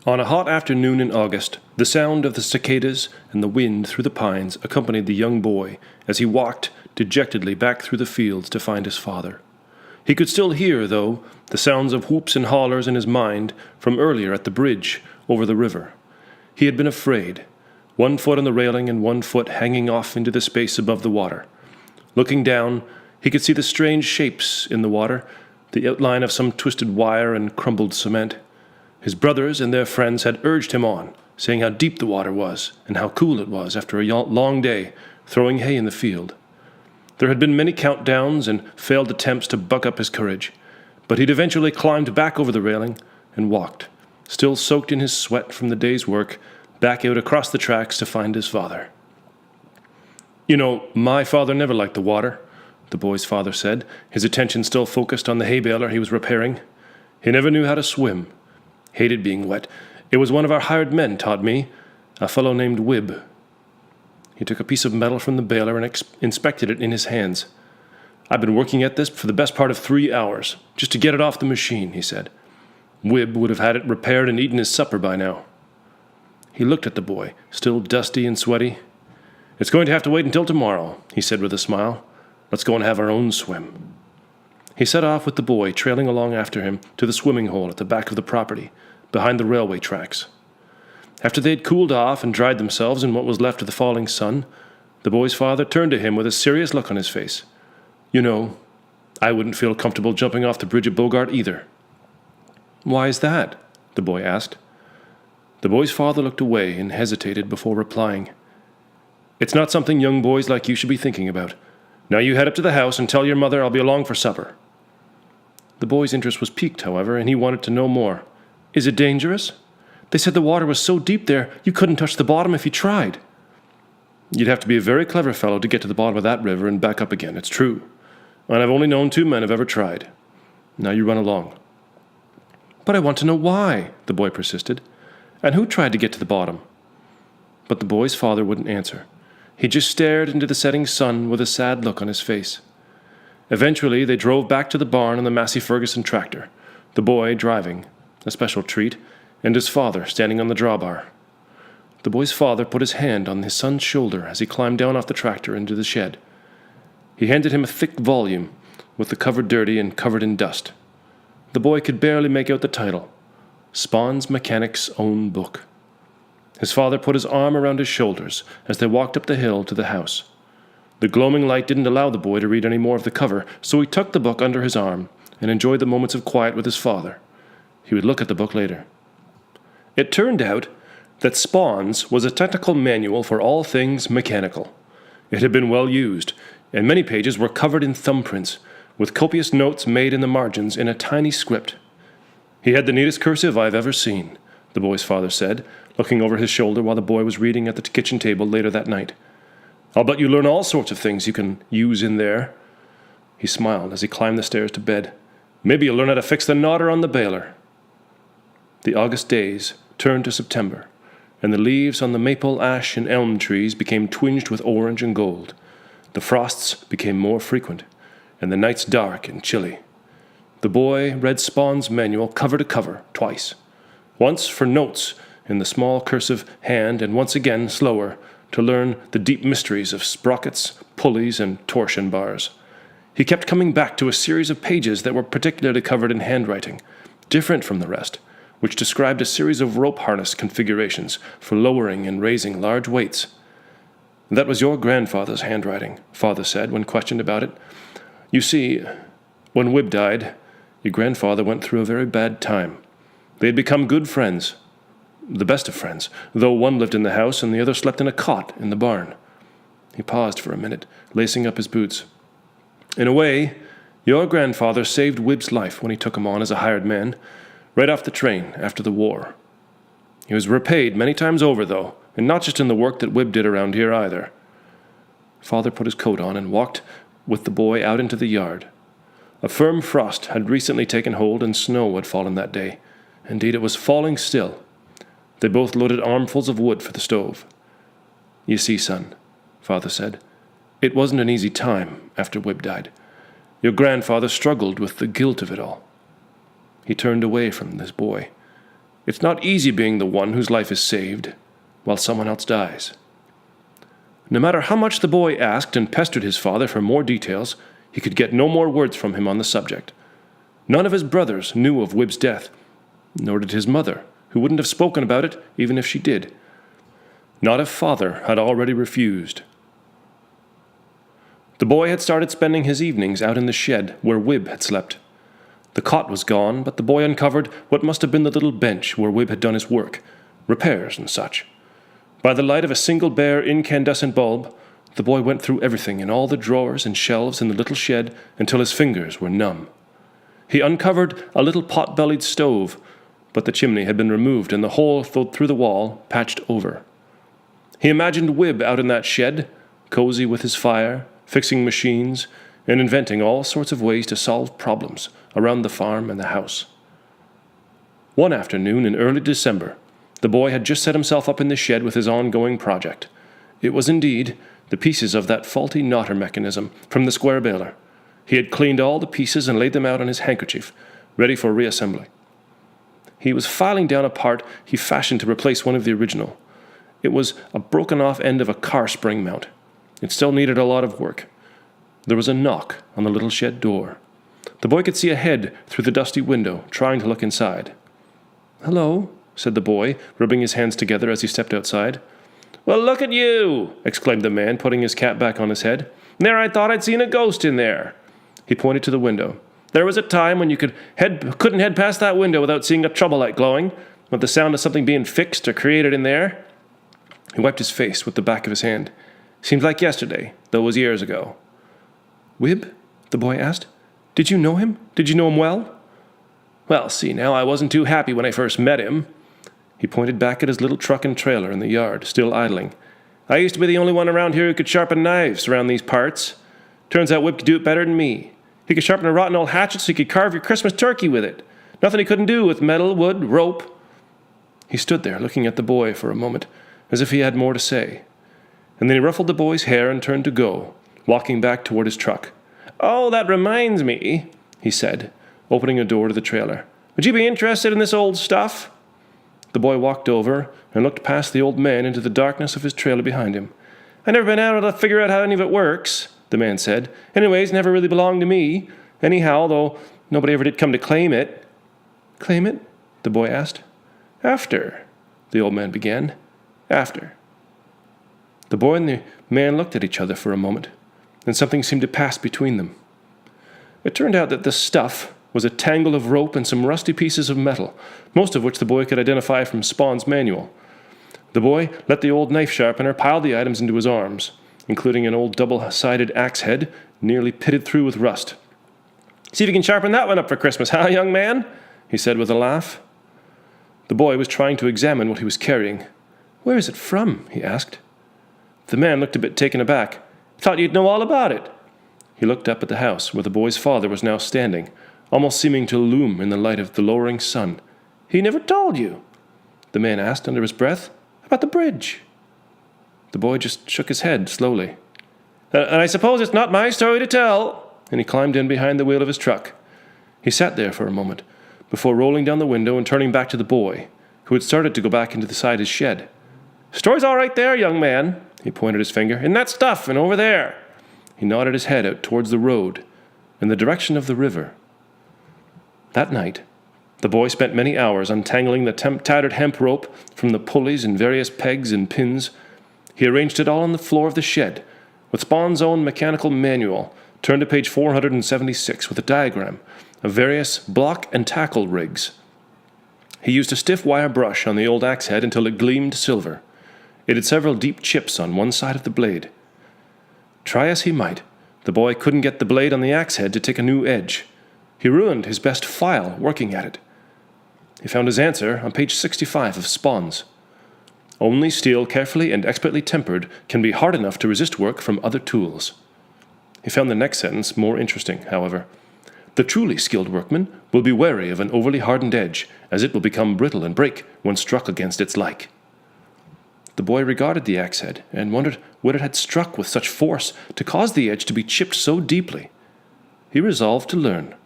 On a hot afternoon in August, the sound of the cicadas and the wind through the pines accompanied the young boy as he walked dejectedly back through the fields to find his father. He could still hear, though, the sounds of whoops and hollers in his mind from earlier at the bridge over the river. He had been afraid, 1 foot on the railing and 1 foot hanging off into the space above the water. Looking down, he could see the strange shapes in the water, the outline of some twisted wire and crumbled cement. His brothers and their friends had urged him on, saying how deep the water was and how cool it was after a long day throwing hay in the field. There had been many countdowns and failed attempts to buck up his courage, but he'd eventually climbed back over the railing and walked, still soaked in his sweat from the day's work, back out across the tracks to find his father. "You know, my father never liked the water," the boy's father said, his attention still focused on the hay baler he was repairing. "He never knew how to swim. Hated being wet. It was one of our hired men taught me, a fellow named Wib." He took a piece of metal from the baler and inspected it in his hands. "I've been working at this for the best part of 3 hours, just to get it off the machine," he said. "Wib would have had it repaired and eaten his supper by now." He looked at the boy, still dusty and sweaty. "It's going to have to wait until tomorrow," he said with a smile. "Let's go and have our own swim." He set off with the boy, trailing along after him to the swimming hole at the back of the property, behind the railway tracks. After they had cooled off and dried themselves in what was left of the falling sun, the boy's father turned to him with a serious look on his face. "You know, I wouldn't feel comfortable jumping off the bridge at Bogart either." "Why is that?" the boy asked. The boy's father looked away and hesitated before replying. "It's not something young boys like you should be thinking about. Now you head up to the house and tell your mother I'll be along for supper." The boy's interest was piqued, however, and he wanted to know more. "Is it dangerous? They said the water was so deep there you couldn't touch the bottom if you tried." "You'd have to be a very clever fellow to get to the bottom of that river and back up again, it's true. And I've only known 2 men who've ever tried. Now you run along." "But I want to know why," the boy persisted. "And who tried to get to the bottom?" But the boy's father wouldn't answer. He just stared into the setting sun with a sad look on his face. Eventually, they drove back to the barn on the Massey Ferguson tractor, the boy driving, a special treat, and his father standing on the drawbar. The boy's father put his hand on his son's shoulder as he climbed down off the tractor into the shed. He handed him a thick volume, with the cover dirty and covered in dust. The boy could barely make out the title, Spawn's Mechanic's Own Book. His father put his arm around his shoulders as they walked up the hill to the house. The gloaming light didn't allow the boy to read any more of the cover, so he tucked the book under his arm and enjoyed the moments of quiet with his father. He would look at the book later. It turned out that Spawn's was a technical manual for all things mechanical. It had been well used, and many pages were covered in thumbprints, with copious notes made in the margins in a tiny script. "He had the neatest cursive I've ever seen," the boy's father said, looking over his shoulder while the boy was reading at the kitchen table later that night. "I'll bet you learn all sorts of things you can use in there." He smiled as he climbed the stairs to bed. "Maybe you'll learn how to fix the knotter on the baler." The August days turned to September, and the leaves on the maple, ash, and elm trees became twinged with orange and gold. The frosts became more frequent, and the nights dark and chilly. The boy read Spawn's manual cover to cover twice, once for notes in the small cursive hand, and once again, slower, to learn the deep mysteries of sprockets, pulleys, and torsion bars. He kept coming back to a series of pages that were particularly covered in handwriting, different from the rest, which described a series of rope harness configurations for lowering and raising large weights. "That was your grandfather's handwriting," Father said when questioned about it. "You see, when Wib died, your grandfather went through a very bad time. They had become good friends, the best of friends, though one lived in the house and the other slept in a cot in the barn." He paused for a minute, lacing up his boots. "In a way, your grandfather saved Wib's life when he took him on as a hired man, right off the train after the war. He was repaid many times over, though, and not just in the work that Wib did around here either." Father put his coat on and walked with the boy out into the yard. A firm frost had recently taken hold and snow had fallen that day. Indeed, it was falling still. They both loaded armfuls of wood for the stove. "You see, son," Father said, "it wasn't an easy time after Wib died. Your grandfather struggled with the guilt of it all." He turned away from this boy. It's not easy being the one whose life is saved while someone else dies. No matter how much the boy asked and pestered his father for more details, he could get no more words from him on the subject. None of his brothers knew of Wibb's death, nor did his mother, who wouldn't have spoken about it even if she did. Not if father had already refused. The boy had started spending his evenings out in the shed where Wibb had slept. The cot was gone, but the boy uncovered what must have been the little bench where Wibb had done his work, repairs and such. By the light of a single bare incandescent bulb, the boy went through everything in all the drawers and shelves in the little shed until his fingers were numb. He uncovered a little pot-bellied stove, but the chimney had been removed and the hole through the wall patched over. He imagined Wibb out in that shed, cozy with his fire, fixing machines, and inventing all sorts of ways to solve problems around the farm and the house. One afternoon in early December, the boy had just set himself up in the shed with his ongoing project. It was indeed the pieces of that faulty knotter mechanism from the square baler. He had cleaned all the pieces and laid them out on his handkerchief, ready for reassembly. He was filing down a part he fashioned to replace one of the original. It was a broken-off end of a car spring mount. It still needed a lot of work. There was a knock on the little shed door. The boy could see a head through the dusty window, trying to look inside. "Hello," said the boy, rubbing his hands together as he stepped outside. "Well, look at you!" exclaimed the man, putting his cap back on his head. "There, I thought I'd seen a ghost in there." He pointed to the window. "There was a time when you couldn't head past that window without seeing a trouble light glowing, with the sound of something being fixed or created in there." He wiped his face with the back of his hand. "Seems like yesterday, though it was years ago." "Wibb?" the boy asked. "Did you know him? Did you know him well?" "Well, see now, I wasn't too happy when I first met him." He pointed back at his little truck and trailer in the yard, still idling. "I used to be the only one around here who could sharpen knives around these parts. Turns out Wibb could do it better than me. He could sharpen a rotten old hatchet so he could carve your Christmas turkey with it. Nothing he couldn't do with metal, wood, rope." He stood there looking at the boy for a moment, as if he had more to say. And then he ruffled the boy's hair and turned to go, walking back toward his truck. "Oh, that reminds me," he said, opening a door to the trailer. "Would you be interested in this old stuff?" The boy walked over and looked past the old man into the darkness of his trailer behind him. "I've never been able to figure out how any of it works," the man said. "Anyways, never really belonged to me. Anyhow, though, nobody ever did come to claim it." "Claim it?" the boy asked. "After," the old man began. "After." The boy and the man looked at each other for a moment, and something seemed to pass between them. It turned out that the stuff was a tangle of rope and some rusty pieces of metal, most of which the boy could identify from Spawn's manual. The boy let the old knife sharpener pile the items into his arms, including an old double-sided axe head nearly pitted through with rust. "See if you can sharpen that one up for Christmas, huh, young man?" he said with a laugh. The boy was trying to examine what he was carrying. "Where is it from?" he asked. The man looked a bit taken aback. "Thought you'd know all about it." He looked up at the house where the boy's father was now standing, almost seeming to loom in the light of the lowering sun. "He never told you?" the man asked under his breath. "About the bridge?" The boy just shook his head slowly. "And I suppose it's not my story to tell," and he climbed in behind the wheel of his truck. He sat there for a moment, before rolling down the window and turning back to the boy, who had started to go back inside his shed. "Story's all right there, young man," he pointed his finger. "In that stuff and over there." He nodded his head out towards the road, in the direction of the river. That night, the boy spent many hours untangling the tattered hemp rope from the pulleys and various pegs and pins. He arranged it all on the floor of the shed, with Spawn's own mechanical manual, turned to page 476 with a diagram of various block and tackle rigs. He used a stiff wire brush on the old axe head until it gleamed silver. It had several deep chips on one side of the blade. Try as he might, the boy couldn't get the blade on the axe head to take a new edge. He ruined his best file working at it. He found his answer on page 65 of Spawn's. Only steel carefully and expertly tempered can be hard enough to resist work from other tools. He found the next sentence more interesting, however. The truly skilled workman will be wary of an overly hardened edge, as it will become brittle and break when struck against its like. The boy regarded the axe head and wondered what it had struck with such force to cause the edge to be chipped so deeply. He resolved to learn.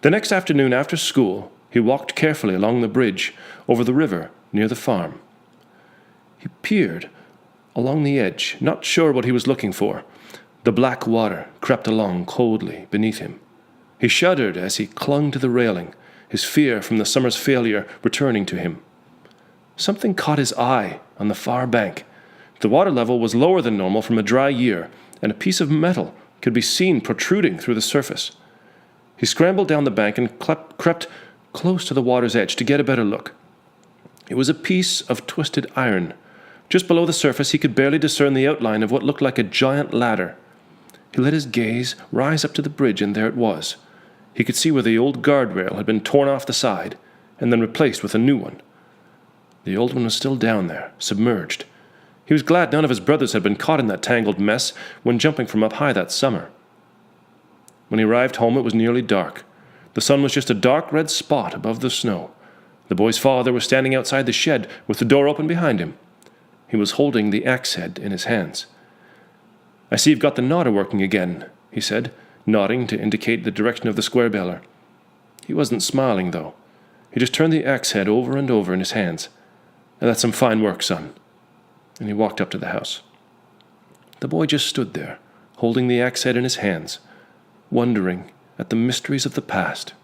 The next afternoon after school, He walked carefully along the bridge over the river near the farm. He peered along the edge, not sure what he was looking for. The black water crept along coldly beneath him. He shuddered as he clung to the railing, his fear from the summer's failure returning to him. Something caught his eye on the far bank. The water level was lower than normal from a dry year, and a piece of metal could be seen protruding through the surface. He scrambled down the bank and crept close to the water's edge to get a better look. It was a piece of twisted iron. Just below the surface, he could barely discern the outline of what looked like a giant ladder. He let his gaze rise up to the bridge, and there it was. He could see where the old guardrail had been torn off the side and then replaced with a new one. The old one was still down there, submerged. He was glad none of his brothers had been caught in that tangled mess when jumping from up high that summer. When he arrived home, it was nearly dark. The sun was just a dark red spot above the snow. The boy's father was standing outside the shed with the door open behind him. He was holding the axe head in his hands. "I see you've got the knotter working again," he said, nodding to indicate the direction of the square baler. He wasn't smiling, though. He just turned the axe head over and over in his hands. "That's some fine work, son." And he walked up to the house. The boy just stood there, holding the axe head in his hands, wondering at the mysteries of the past.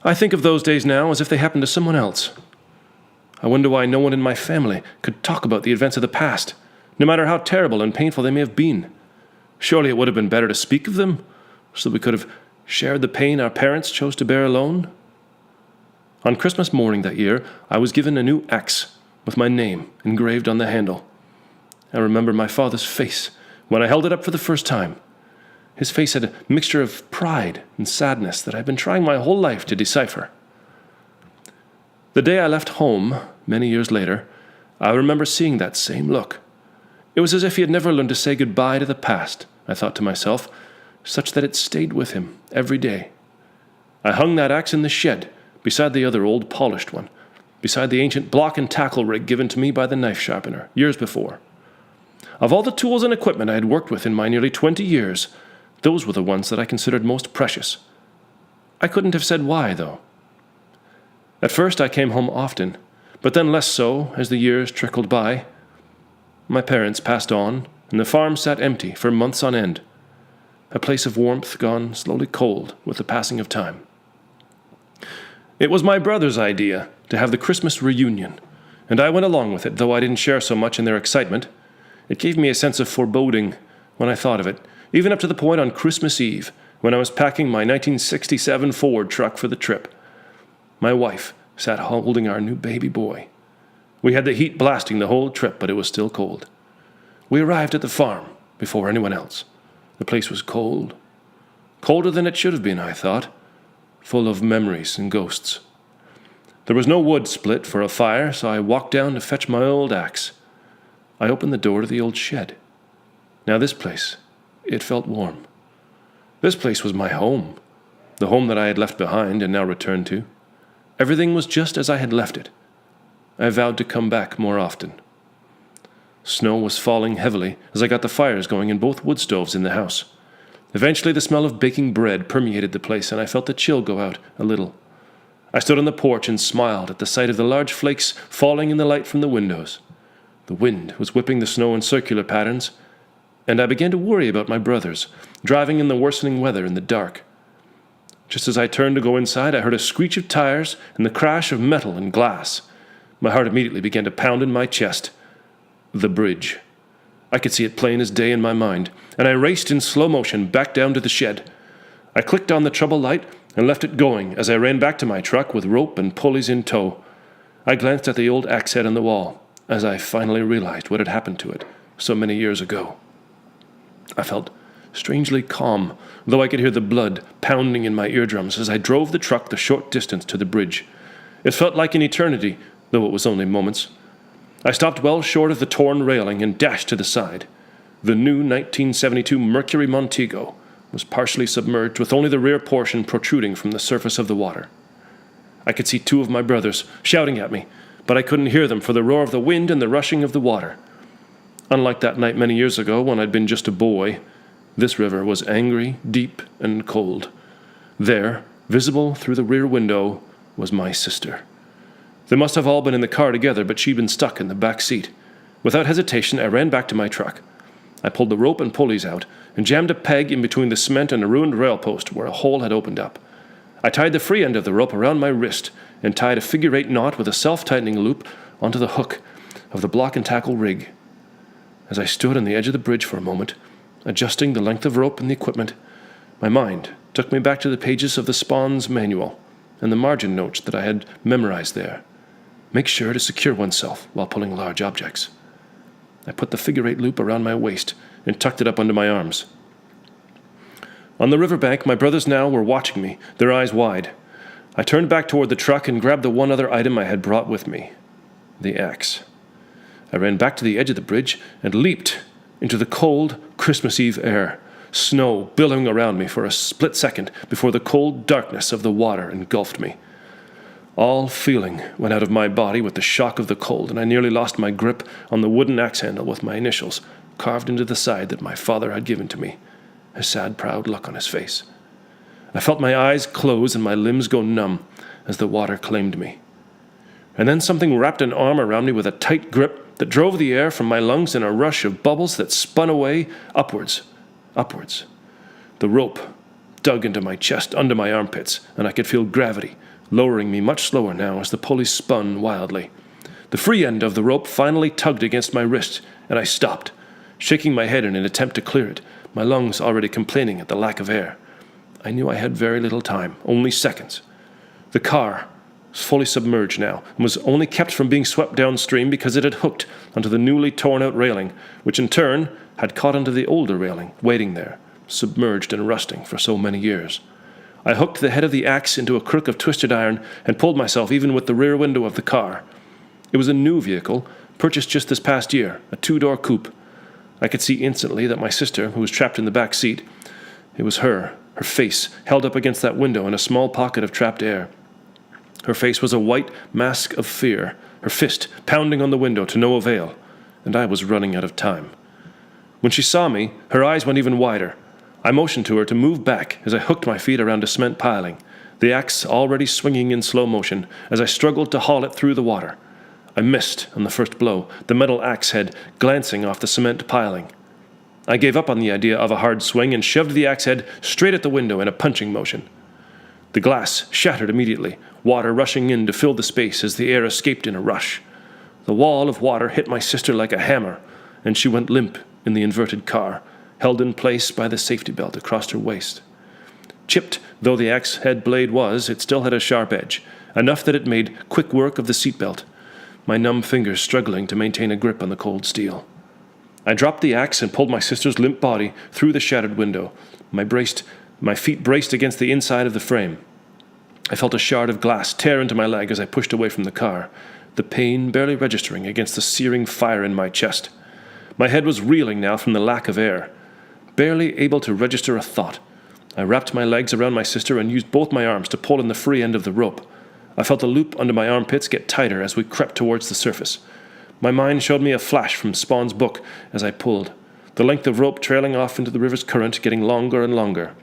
I think of those days now as if they happened to someone else. I wonder why no one in my family could talk about the events of the past, no matter how terrible and painful they may have been. Surely it would have been better to speak of them, so that we could have shared the pain our parents chose to bear alone. On Christmas morning that year, I was given a new axe with my name engraved on the handle. I remember my father's face when I held it up for the first time. His face had a mixture of pride and sadness that I've been trying my whole life to decipher. The day I left home, many years later, I remember seeing that same look. It was as if he had never learned to say goodbye to the past, I thought to myself, such that it stayed with him every day. I hung that axe in the shed, beside the other old polished one, beside the ancient block and tackle rig given to me by the knife sharpener, years before. Of all the tools and equipment I had worked with in my nearly 20 years, those were the ones that I considered most precious. I couldn't have said why, though. At first I came home often, but then less so as the years trickled by. My parents passed on, and the farm sat empty for months on end, a place of warmth gone slowly cold with the passing of time. It was my brother's idea to have the Christmas reunion, and I went along with it, though I didn't share so much in their excitement. It gave me a sense of foreboding when I thought of it, even up to the point on Christmas Eve, when I was packing my 1967 Ford truck for the trip. My wife sat holding our new baby boy. We had the heat blasting the whole trip, but it was still cold. We arrived at the farm before anyone else. The place was cold. Colder than it should have been, I thought, full of memories and ghosts. There was no wood split for a fire, so I walked down to fetch my old axe. I opened the door to the old shed. Now this place, it felt warm. This place was my home, the home that I had left behind and now returned to. Everything was just as I had left it. I vowed to come back more often. Snow was falling heavily as I got the fires going in both wood stoves in the house. Eventually the smell of baking bread permeated the place, and I felt the chill go out a little. I stood on the porch and smiled at the sight of the large flakes falling in the light from the windows. The wind was whipping the snow in circular patterns, and I began to worry about my brothers, driving in the worsening weather in the dark. Just as I turned to go inside, I heard a screech of tires and the crash of metal and glass. My heart immediately began to pound in my chest. The bridge. I could see it plain as day in my mind, and I raced in slow motion back down to the shed. I clicked on the trouble light and left it going as I ran back to my truck with rope and pulleys in tow. I glanced at the old axe head on the wall as I finally realized what had happened to it so many years ago. I felt strangely calm, though I could hear the blood pounding in my eardrums as I drove the truck the short distance to the bridge. It felt like an eternity, though it was only moments. I stopped well short of the torn railing and dashed to the side. The new 1972 Mercury Montego was partially submerged, with only the rear portion protruding from the surface of the water. I could see two of my brothers shouting at me, but I couldn't hear them for the roar of the wind and the rushing of the water. Unlike that night many years ago when I'd been just a boy, this river was angry, deep, and cold. There, visible through the rear window, was my sister. They must have all been in the car together, but she'd been stuck in the back seat. Without hesitation, I ran back to my truck. I pulled the rope and pulleys out and jammed a peg in between the cement and a ruined rail post where a hole had opened up. I tied the free end of the rope around my wrist and tied a figure-8 knot with a self-tightening loop onto the hook of the block and tackle rig. As I stood on the edge of the bridge for a moment, adjusting the length of rope and the equipment, my mind took me back to the pages of the Spawn's manual and the margin notes that I had memorized there. Make sure to secure oneself while pulling large objects. I put the figure-8 loop around my waist and tucked it up under my arms. On the riverbank, my brothers now were watching me, their eyes wide. I turned back toward the truck and grabbed the one other item I had brought with me, the axe. I ran back to the edge of the bridge and leaped into the cold Christmas Eve air, snow billowing around me for a split second before the cold darkness of the water engulfed me. All feeling went out of my body with the shock of the cold, and I nearly lost my grip on the wooden axe handle with my initials carved into the side that my father had given to me, a sad, proud look on his face. I felt my eyes close and my limbs go numb as the water claimed me. And then something wrapped an arm around me with a tight grip that drove the air from my lungs in a rush of bubbles that spun away upwards. The rope dug into my chest under my armpits, and I could feel gravity lowering me much slower now as the pulley spun wildly. The free end of the rope finally tugged against my wrist, and I stopped, shaking my head in an attempt to clear it, my lungs already complaining at the lack of air. I knew I had very little time, only seconds. The car was fully submerged now, and was only kept from being swept downstream because it had hooked onto the newly torn-out railing, which in turn had caught onto the older railing, waiting there, submerged and rusting for so many years. I hooked the head of the axe into a crook of twisted iron and pulled myself even with the rear window of the car. It was a new vehicle, purchased just this past year, a 2-door coupe. I could see instantly that my sister, who was trapped in the back seat, it was her face held up against that window in a small pocket of trapped air. Her face was a white mask of fear, her fist pounding on the window to no avail, and I was running out of time. When she saw me, her eyes went even wider. I motioned to her to move back as I hooked my feet around a cement piling, the axe already swinging in slow motion as I struggled to haul it through the water. I missed on the first blow, the metal axe head glancing off the cement piling. I gave up on the idea of a hard swing and shoved the axe head straight at the window in a punching motion. The glass shattered immediately, water rushing in to fill the space as the air escaped in a rush. The wall of water hit my sister like a hammer, and she went limp in the inverted car, held in place by the safety belt across her waist. Chipped though the axe head blade was, it still had a sharp edge, enough that it made quick work of the seat belt, my numb fingers struggling to maintain a grip on the cold steel. I dropped the axe and pulled my sister's limp body through the shattered window, my feet braced against the inside of the frame. I felt a shard of glass tear into my leg as I pushed away from the car, the pain barely registering against the searing fire in my chest. My head was reeling now from the lack of air. Barely able to register a thought, I wrapped my legs around my sister and used both my arms to pull in the free end of the rope. I felt the loop under my armpits get tighter as we crept towards the surface. My mind showed me a flash from Spawn's book as I pulled, the length of rope trailing off into the river's current getting longer and longer.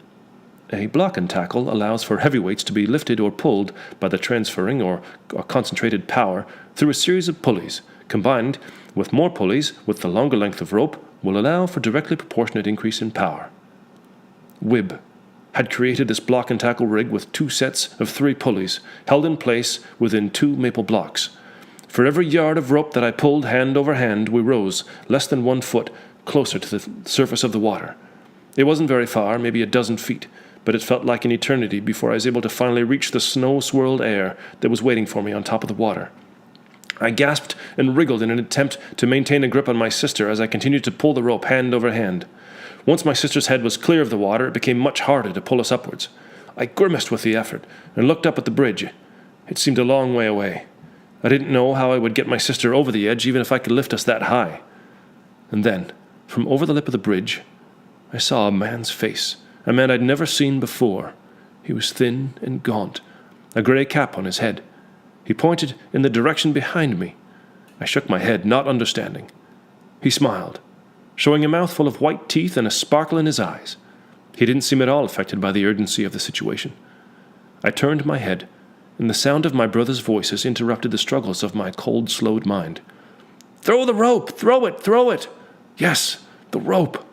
A block and tackle allows for heavyweights to be lifted or pulled by the transferring or concentrated power through a series of pulleys. Combined with more pulleys with the longer length of rope will allow for directly proportionate increase in power. Wibb had created this block and tackle rig with 2 sets of 3 pulleys held in place within 2 maple blocks. For every yard of rope that I pulled hand over hand, we rose less than 1 foot closer to the surface of the water. It wasn't very far, maybe a dozen feet, but it felt like an eternity before I was able to finally reach the snow-swirled air that was waiting for me on top of the water. I gasped and wriggled in an attempt to maintain a grip on my sister as I continued to pull the rope hand over hand. Once my sister's head was clear of the water, it became much harder to pull us upwards. I grimaced with the effort and looked up at the bridge. It seemed a long way away. I didn't know how I would get my sister over the edge even if I could lift us that high. And then, from over the lip of the bridge, I saw a man's face, a man I'd never seen before. He was thin and gaunt, a gray cap on his head. He pointed in the direction behind me. I shook my head, not understanding. He smiled, showing a mouthful of white teeth and a sparkle in his eyes. He didn't seem at all affected by the urgency of the situation. I turned my head, and the sound of my brothers' voices interrupted the struggles of my cold, slowed mind. "Throw the rope! Throw it! Throw it!" Yes, the rope!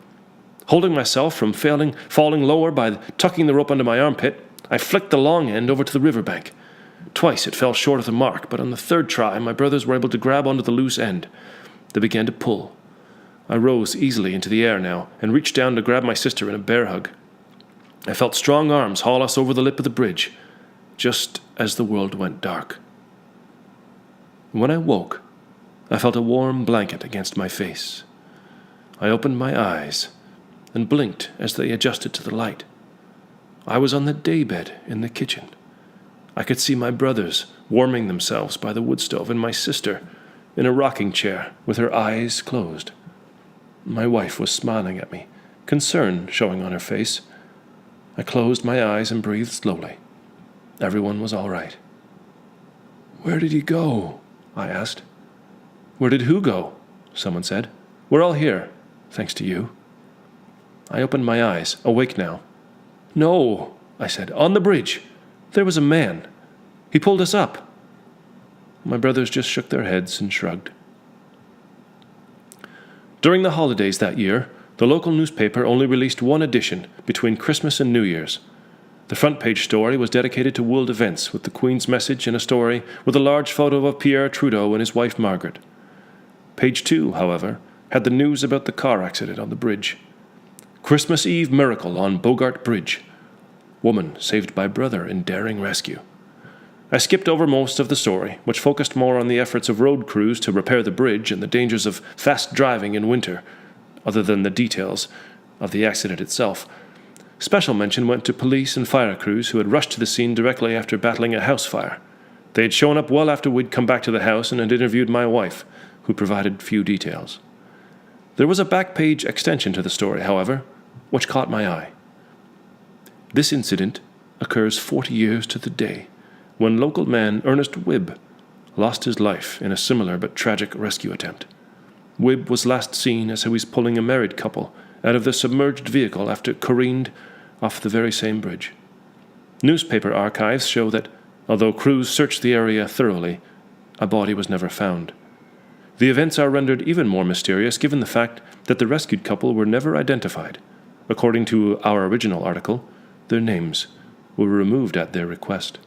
Holding myself from falling lower by tucking the rope under my armpit, I flicked the long end over to the riverbank. Twice it fell short of the mark, but on the third try my brothers were able to grab onto the loose end. They began to pull. I rose easily into the air now and reached down to grab my sister in a bear hug. I felt strong arms haul us over the lip of the bridge, just as the world went dark. When I woke, I felt a warm blanket against my face. I opened my eyes and blinked as they adjusted to the light. I was on the daybed in the kitchen. I could see my brothers warming themselves by the wood stove and my sister in a rocking chair with her eyes closed. My wife was smiling at me, concern showing on her face. I closed my eyes and breathed slowly. Everyone was all right. "Where did he go?" I asked. "Where did who go?" someone said. "We're all here, thanks to you." I opened my eyes, awake now. "No," I said, "on the bridge. There was a man. He pulled us up." My brothers just shook their heads and shrugged. During the holidays that year, the local newspaper only released one edition between Christmas and New Year's. The front page story was dedicated to world events, with the Queen's message and a story with a large photo of Pierre Trudeau and his wife Margaret. Page 2, however, had the news about the car accident on the bridge. Christmas Eve miracle on Bogart Bridge. Woman saved by brother in daring rescue. I skipped over most of the story, which focused more on the efforts of road crews to repair the bridge and the dangers of fast driving in winter, other than the details of the accident itself. Special mention went to police and fire crews who had rushed to the scene directly after battling a house fire. They had shown up well after we'd come back to the house and had interviewed my wife, who provided few details. There was a back-page extension to the story, however, which caught my eye. This incident occurs 40 years to the day, when local man Ernest Wibb lost his life in a similar but tragic rescue attempt. Wibb was last seen as he was pulling a married couple out of the submerged vehicle after it careened off the very same bridge. Newspaper archives show that, although crews searched the area thoroughly, a body was never found. The events are rendered even more mysterious given the fact that the rescued couple were never identified. According to our original article, their names were removed at their request.